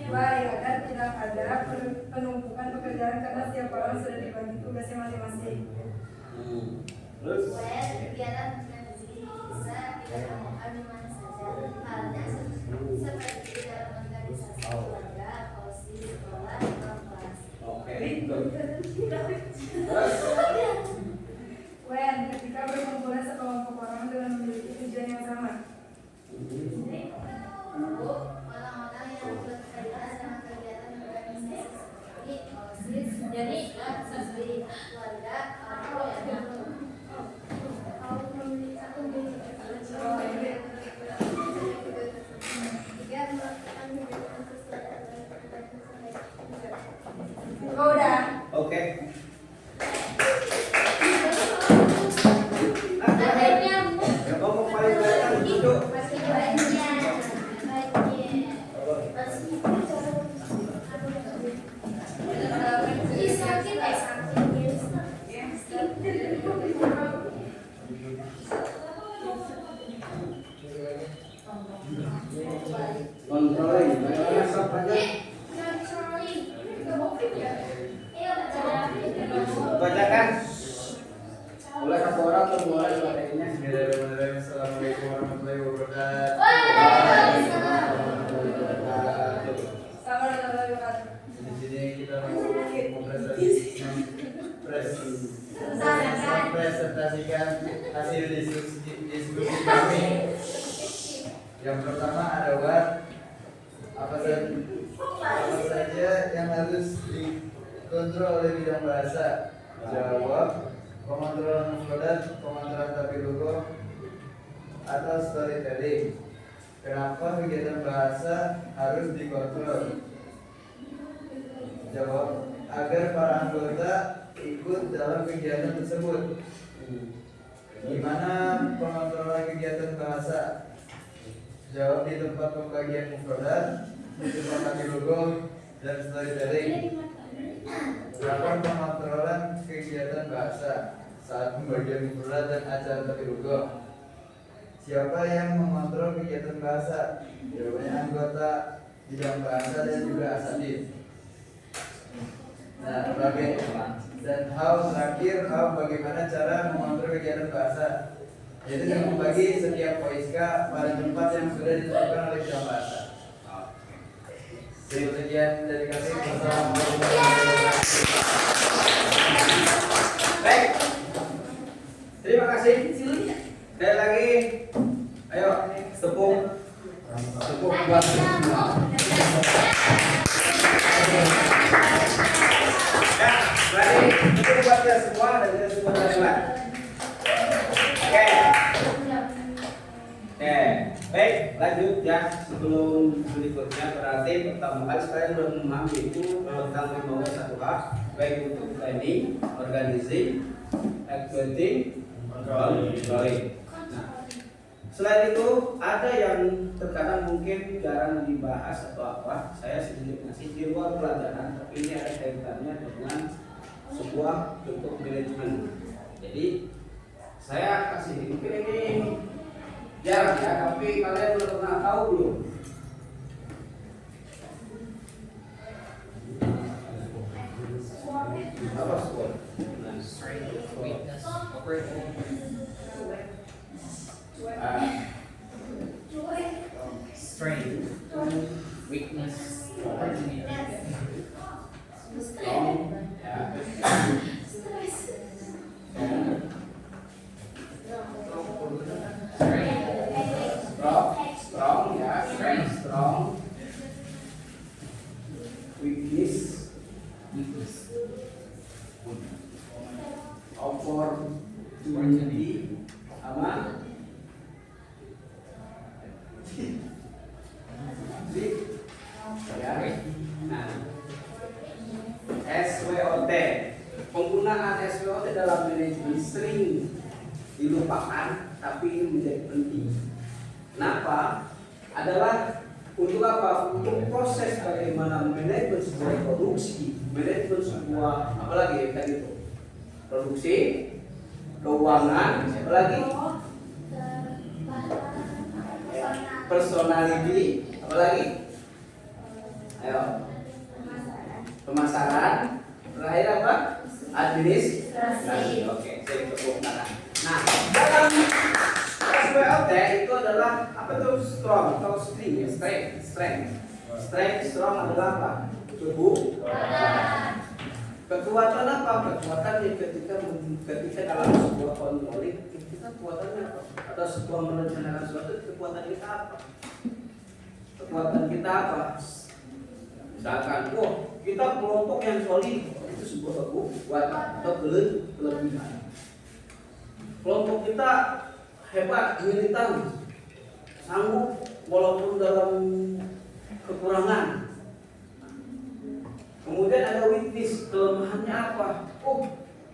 Baik, agar tidak ada penumpukan pekerjaan karena setiap orang sudah dibagi tugasnya masing-masing. Terus? Kegiatan diskusi bisa dilakukan di mana saja. Halnya seperti dalam organisasi keluarga, OSIS, sekolah, atau kelas. Oke. When ketika berkumpulan sekelompok orang dengan memiliki tujuan yang sama. Orang-orang yang berkaitan dengan kegiatan organisasi seperti OSIS, jadi siswi, keluarga, atau yang tiga melakukan kegiatan sesuai dengan Bacakan. Mulai satu orang atau mulai materinya? Bismillahirrahmanirrahim. Assalamualaikum warahmatullahi wabarakatuh. Di sini kita mau presentasikan hasil diskusi kami. Yang pertama adalah apa saja yang harus dikontrol oleh bidang bahasa. Jawab. Pengontrolan mufradat, pengontrolan tabilugo, atau storytelling. Kenapa kegiatan bahasa harus dikontrol? Jawab, agar para anggota ikut dalam kegiatan tersebut. Gimana pengontrolan kegiatan bahasa? Jawab, di tempat pembagian mufradat, di tempat tabilugo, dan storytelling. Melakukan pengontrolan kegiatan bahasa saat pembagian mufradat dan acara tabilugo. Siapa yang mengontrol kegiatan bahasa? Jawabannya anggota bidang bahasa dan juga asatidz. Nah, bagaimana cara mengontrol kegiatan bahasa? Yaitu dengan membagi setiap poiska pada tempat yang sudah ditentukan oleh bidang bahasa. Sekian dari kami. Baik. Terima kasih. Sekali lagi. Ayo, tepuk buat semua. Ya, berarti tepuk buat kita semua dan kita semua terlibat. Oke. Baik, lanjut ya. Sebelum berikutnya berarti pertama kali sekalian sudah memahami itu tentang 5W1H, baik untuk planning, organizing, activating, controlling. Selain itu ada yang terkadang mungkin jarang dibahas atau apa. Saya sedikit ngasih di luar pelajaran, tapi ini ada kaitannya dengan sebuah bentuk manajemen. Jadi saya kasih mungkin ini jarang ya, tapi kalian udah pernah tahu belum? Apa SWOT? Strength, weakness, opportunity. Strength, weakness, opportunity. Strong, ya. Strong, ya. Strength, strong. Weakness, opportunity, aman. Ya. Nah, SWOT. Penggunaan SWOT dalam manajemen sering dilupakan, tapi ini menjadi penting. Kenapa? Adalah untuk apa? Untuk proses bagaimana manajemen sebuah produksi, manajemen sebuah apalagi tadi itu produksi, keuangan, apalagi personality, apalagi ayo pemasaran, terakhir apa? Administrasi. Oke, saya tepuk tangan. Nah, dalam SWOT itu adalah apa tuh? Strong atau strength, strong adalah apa? Kekuatan apa? Kekuatan yang ketika dalam sebuah controlling kita kekuatannya apa? Atau sebuah merencanakan sesuatu, kekuatan kita apa? Kekuatan kita apa? Misalkan, kita kelompok yang solid, itu sebuah kekuatan atau kelebihan. Kelompok kita hebat, militan, sanggup walaupun dalam kekurangan. Kemudian ada weakness, kelemahannya apa?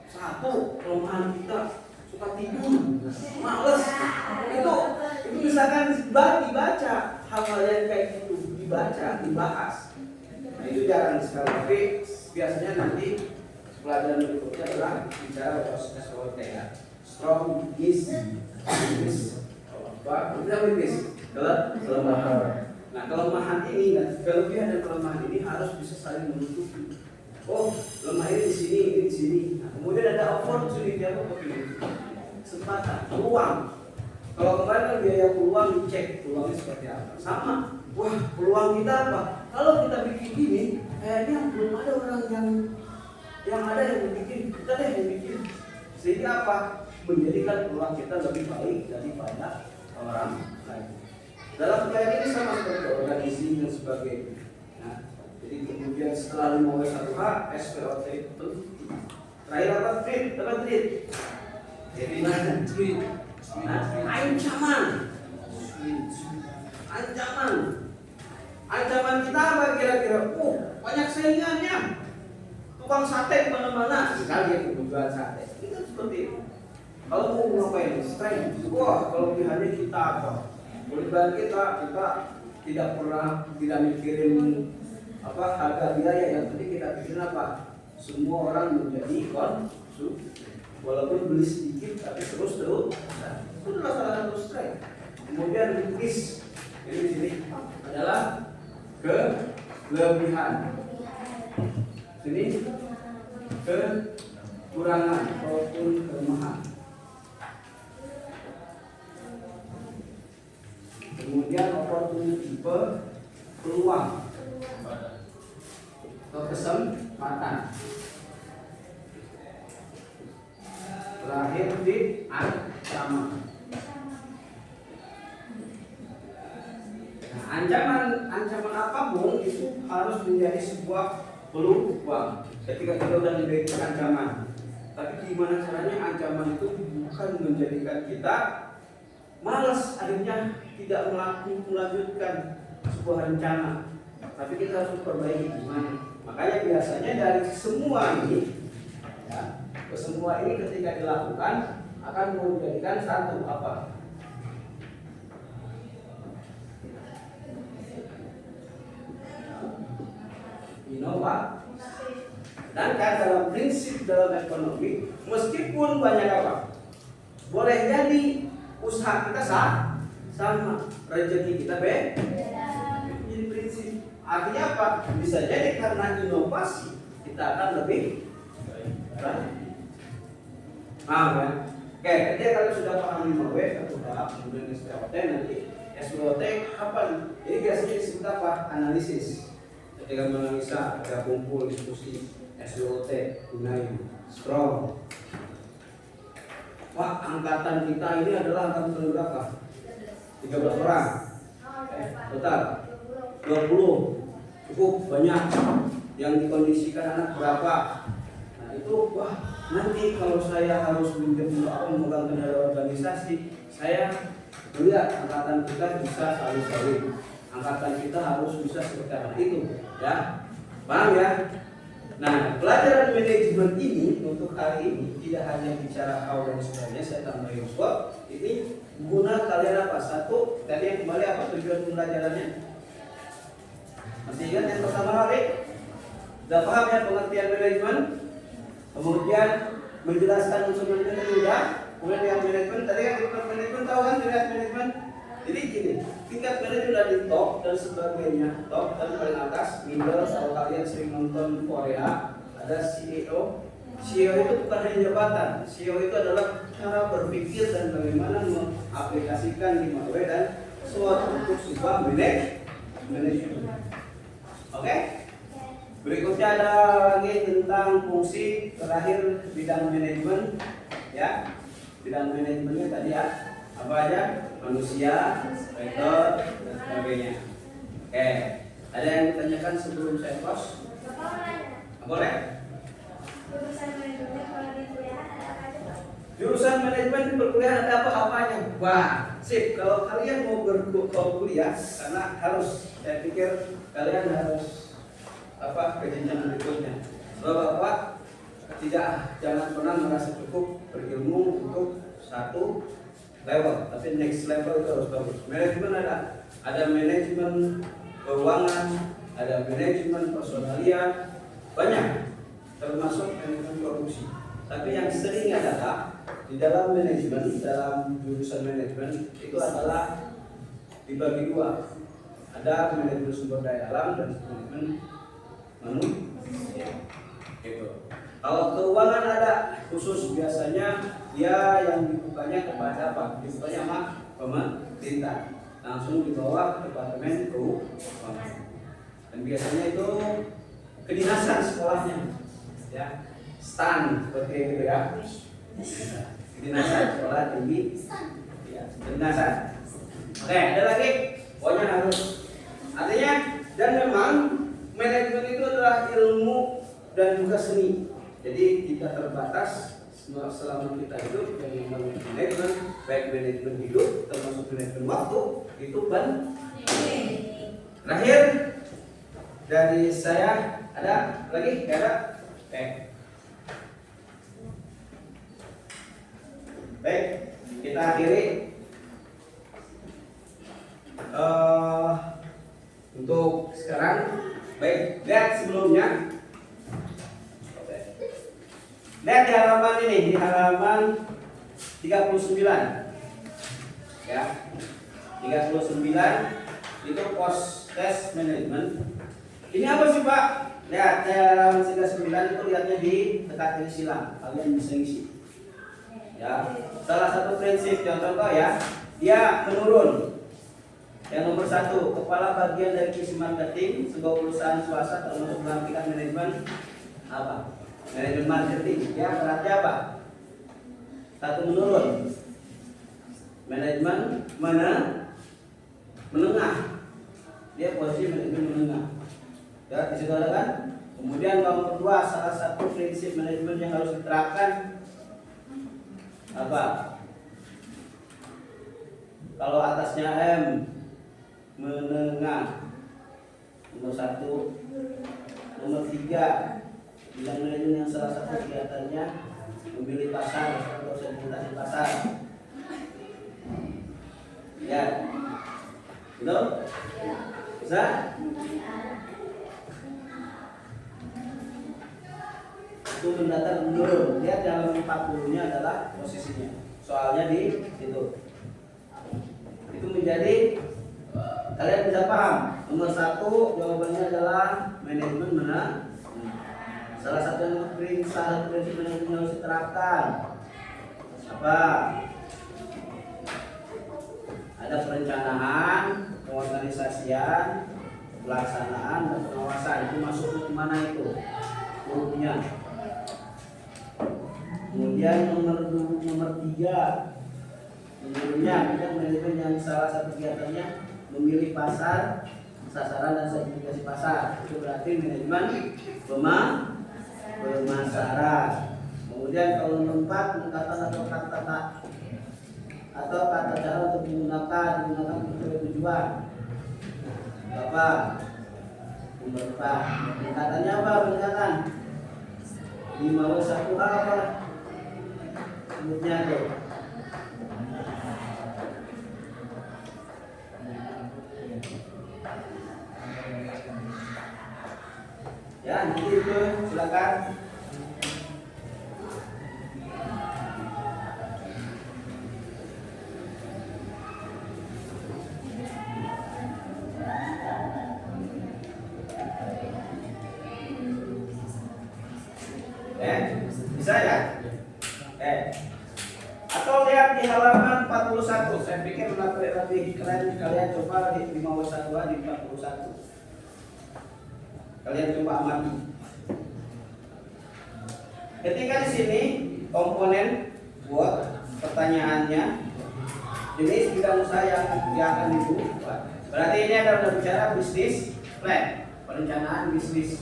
Satu kelemahan kita suka tidur, males. Itu misalkan dibaca hal-hal yang kayak gitu, dibahas. Nah, itu jarang sekali, tapi biasanya nanti pelajaran berikutnya adalah bicara proses SWOT ya. Strong, weakness, kelemahan. Nah, kelemahan ini dan kelebihan dan kelemahan ini harus bisa saling menutupi. Oh, lemah ini di sini, ini di sini. Nah, kemudian ada opportunity apa? Kesempatan, peluang. Kalau kemarin kan biaya peluang dicek peluangnya seperti apa. Sama. Wah, peluang kita apa? Kalau kita bikin ini, kayaknya belum ada orang yang ada yang bikin, kita deh yang bikin. Sehingga apa? Menjadikan peluang kita lebih baik daripada orang lain. Dalam kayak ini sama seperti organisasi dan sebagainya. Nah, jadi kemudian setelah 5W1H, SPOT itu terakhir apa? Treat. Jadi treat. Ancaman kita apa kira-kira? Banyak saingannya. Tukang sate kemana-mana, misalnya kebutuhan sate. Itu seperti itu. Kalau mau ngapain? Strength. Wah, kalau kelebihannya kita apa? Kelebihan kita tidak mikirin apa harga biaya, yang penting kita pikirin apa? Semua orang menjadi konsumsi. Walaupun beli sedikit tapi terus. Nah, itu adalah salah satu strength. Kemudian weakness ini di sini adalah kelebihan. Sini kekurangan ataupun kelemahan. Kemudian opportunity peluang atau kesempatan. Terakhir di ancaman. Nah, ancaman apapun itu harus menjadi sebuah peluang. Ketika kita sudah memiliki ancaman, tapi gimana caranya ancaman itu bukan menjadikan kita malas, akhirnya tidak melanjutkan sebuah rencana, tapi kita harus perbaiki gimana. Makanya biasanya dari semua ini, ya, semua ini ketika dilakukan akan menjadikan satu apa? Inovasi. Dan kan dalam prinsip dalam ekonomi, meskipun banyak apa, boleh jadi usaha kita sama, rezeki kita beda. Jadi prinsip. Artinya apa? Bisa jadi karena inovasi kita akan lebih baik. Paham kan? Oke, ketika kalian sudah paham 5W, satu tahap, kemudian SPOT, nanti SWOT kapan? Ini biasanya disebut apa? Analisis. Ketika menganalisa, ada kumpul diskusi SWOT, gunain strong. Wah, angkatan kita ini adalah angkatan berapa? 13 orang. Total 20. Cukup banyak. Yang dikondisikan anak berapa? Nah, itu wah, nanti kalau saya harus memegang kendali organisasi, saya lihat angkatan kita bisa saling. Angkatan kita harus bisa seperti itu, ya. Paham ya? Nah, pelajaran manajemen ini untuk hari ini tidak hanya bicara how dan sebagainya, saya tambahin spot. Ini guna kalian apa? Satu, kalian kembali apa tujuan pembelajarannya? Masih ingat yang pertama hari? Sudah paham ya pengertian manajemen? Kemudian menjelaskan unsur manajemen sudah. Kemudian yang manajemen tadi kan tingkat manajemen tahu kan tingkat manajemen? Jadi gini, tingkat manajemen dari top dan sebagainya. Top dan paling atas, middle. Kalau kalian sering nonton Korea, ada CEO. CEO itu bukan hanya jabatan. CEO itu adalah cara berpikir dan bagaimana mengaplikasikan 5W dan suatu untuk sebuah manajemen. Oke? Berikutnya ada lagi tentang fungsi terakhir bidang manajemen, ya. Bidang manajemennya tadi ya, apa aja? Manusia, rektor, dan sebagainya. Oke, ada yang ditanyakan sebelum saya close? Boleh? Jurusan manajemen kalau di kuliah ada apa aja, Pak? Jurusan manajemen di perkuliahan ada apa-apanya? Wah, sip. Kalau kalian mau berkuliah, karena harus, saya pikir kalian harus apa ke jenjang berikutnya. Bapak-bapak jangan pernah merasa cukup berilmu untuk satu level, tapi next level itu harus bagus. Manajemen ada manajemen keuangan, ada manajemen personalia, banyak, termasuk manajemen produksi. Tapi yang sering adalah di dalam manajemen, dalam jurusan manajemen itu adalah dibagi dua. Ada manajemen sumber daya alam dan manajemen manusia. Gitu. Kalau keuangan ada khusus biasanya dia yang dibukanya kepada apa? Dibukanya sama pemerintah, langsung di bawah departemen keuangan. Dan biasanya itu kedinasan sekolahnya, ya, stan seperti itu ya. Kedinasan sekolah tinggi, ya, kedinasan. Oke, ada lagi, pokoknya harus. Artinya, dan memang manajemen itu adalah ilmu dan juga seni. Jadi tidak terbatas selama kita hidup yang memang manajemen, baik manajemen hidup termasuk manajemen waktu itu penting. Terakhir dari saya ada lagi? Ada? Baik, kita akhiri. Untuk sekarang, baik, lihat sebelumnya. Lihat di halaman ini, di halaman 39. Ya. 39 itu post test management. Ini apa sih, Pak? Lihat di halaman 39 itu lihatnya di teka-teki silang. Kalian bisa isi. Ya. Salah satu prinsip contoh ya, dia menurun. Yang nomor 1, kepala bagian dari divisi marketing sebuah perusahaan swasta termasuk pelantikan manajemen apa? Manajemen marketing, ya beratnya apa? 1 menurun. Manajemen menengah. Dia posisi manajemen menengah. Ya, disitu ada kan? Kemudian nomor 2, salah satu prinsip manajemen yang harus diterapkan apa? Kalau atasnya M, menengah. Nomor 1. Nomor 3, bidang manajemen yang salah satu kegiatannya memilih pasar atau segmentasi pasar. Ya, betul? Bisa? Itu mendatar menurun. Lihat dalam 40-nya adalah posisinya. Soalnya di situ. Itu menjadi kalian bisa paham. Nomor 1 jawabannya adalah manajemen mana? Salah satu prinsip manajemen yang harus diterapkan apa? Ada perencanaan, pengorganisasian, pelaksanaan, dan pengawasan. Itu masuk ke mana itu? Hurufnya. Kemudian nomor 3, menurutnya bidang manajemen yang salah satu kegiatannya memilih pasar, sasaran dan segmentasi pasar. Itu berarti manajemen pemasaran. Kemudian kalau nomor 4, pendekatan atau kata cara untuk digunakan untuk tujuan. Apa? Nomor 4. Pendekatannya apa? Pendekatan 5W1 apa? Sebutnya tuh. Ya, nanti itu silakan. Bisa ya? Atau lihat di halaman 41. Saya pikir lebih keren kalian coba di 5W1 di 41. Kalian coba amati. Ketika di sini komponen buat pertanyaannya jenis bidang usaha yang akan dibuat. Berarti ini ada berbicara bisnis plan, perencanaan bisnis.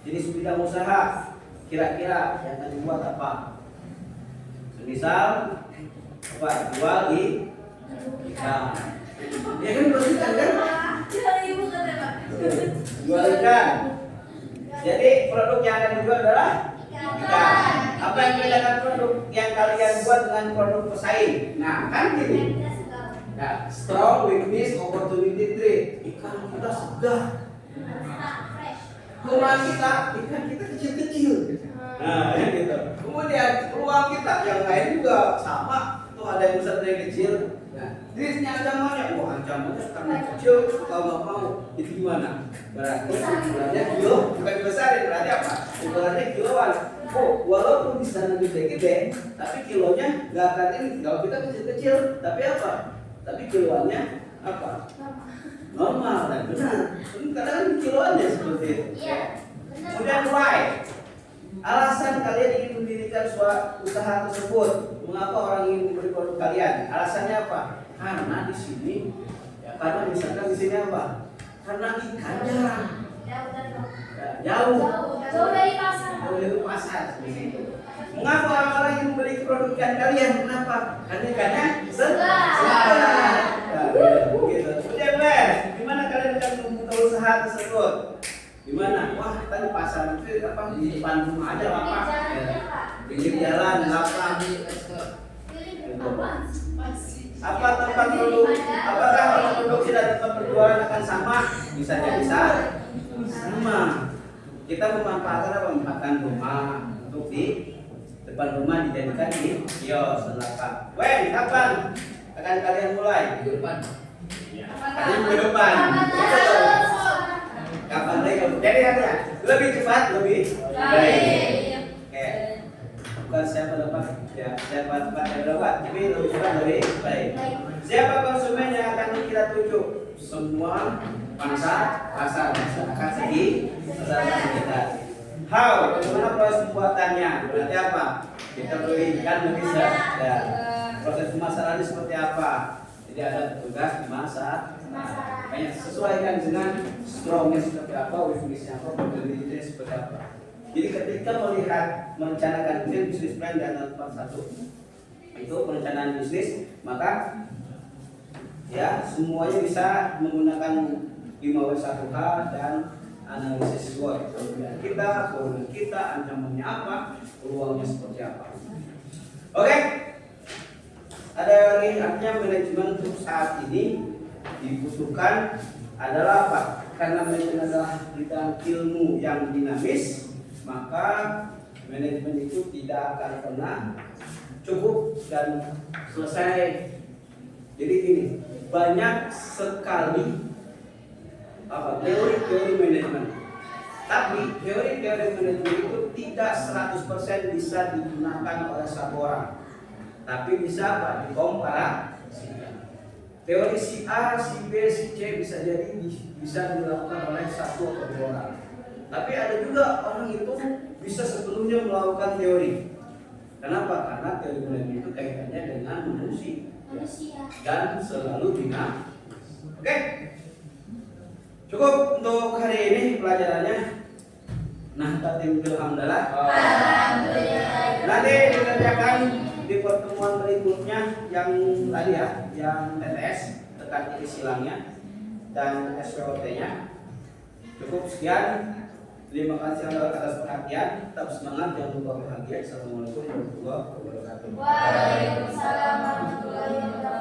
Jenis bidang usaha kira-kira yang akan dibuat apa? Misal apa? Jual di ikan. Ya kan berusaha kan? Jual ikan. Jadi produk yang akan dijual adalah ikan. Apa yang membedakan produk yang kalian buat dengan produk pesaing? Nah, kan gini. Nah, strong, weakness, opportunity, trade. Ikan kita segar. Kelemahan kita, ikan kita kecil-kecil. Nah, gitu. Kemudian peluang kita yang lain juga sama. Tuh ada yang besar, ada yang kecil. Nah, Ini ancamannya, ancamannya karena kecil kalau nggak mau, itu gimana? Berarti ukurannya kilo, bukan dibesarin, berarti apa? Ukurannya kiloan. Walaupun di sana gede-gede, tapi kilonya nggak akan ini. Kalau kita kecil-kecil, tapi apa? Tapi kiloannya apa? Normal dan benar. Kadang kiloannya seperti itu. Kemudian why? Alasan kalian ingin mendirikan suatu usaha tersebut. Mengapa orang ingin membeli produk kalian? Alasannya apa? Karena di sini, ya, karena misalkan di sini apa? Karena ikan jarang, ya, jauh dari pasar. jauh dari pasar. Begitu. Mengapa orang-orang ingin membeli produk ikan kalian? Kenapa? Karena ikannya segar. Ya, begitu. Kemudian di mana kalian akan membuka usaha tersebut? Di mana? Wah, kita di pasar itu apa? Di depan rumah aja apa? Pinggir jalan, lapang. Apa tempat produk? Apakah tempat produksi dan tempat berjualan akan sama? Bisa jadi sama. Kita memanfaatkan apa? Memanfaatkan rumah untuk di depan rumah dijadikan di kios dan lapak. Wen, kapan akan kalian mulai? Minggu depan. Hari minggu depan. Kapan lagi? Jadi ya, lebih cepat, lebih baik. Oke. Bukan siapa dapat, ya siapa cepat yang dapat, tapi lebih cepat lebih baik. Siapa konsumen yang akan kita tuju? Semua pasar masyarakat segi masyarakat kita. How? Bagaimana proses pembuatannya? Berarti apa? Kita beli ikan bisa. Ya. Proses pemasarannya seperti apa? Jadi ada petugas dimasak. Banyak sesuaikan dengan strongnya seperti apa, weaknessnya apa, probability seperti apa. Jadi ketika melihat merencanakan bisnis plan dan part 1 itu perencanaan bisnis, maka ya semuanya bisa menggunakan 5W1H dan analisis SWOT. Kemudian kemudian kita, ancamannya apa, peluangnya seperti apa. Oke. Ada lagi, artinya manajemen untuk saat ini dibutuhkan adalah apa? Karena manajemen adalah bidang ilmu yang dinamis, maka manajemen itu tidak akan pernah cukup dan selesai. Jadi ini banyak sekali apa teori-teori manajemen. Tapi teori-teori manajemen itu tidak 100% bisa digunakan oleh satu orang. Tapi bisa apa? Dikomparasikan. Teori si A, si B, si C bisa jadi bisa dilakukan oleh satu atau dua orang. Tapi ada juga orang itu bisa sepenuhnya melakukan teori. Kenapa? Karena teori manajemen itu kaitannya dengan manusia dan selalu dinamik. Oke, cukup untuk hari ini pelajarannya. Nah, alhamdulillah. Nanti dikerjakan di pertemuan berikutnya yang tadi ya, yang TTS tekan titik silangnya dan SPOT-nya. Cukup sekian. Terima kasih atas perhatian. Tetap semangat, jangan lupa bahagia. Assalamualaikum warahmatullahi wabarakatuh. Waalaikumsalam warahmatullahi wabarakatuh.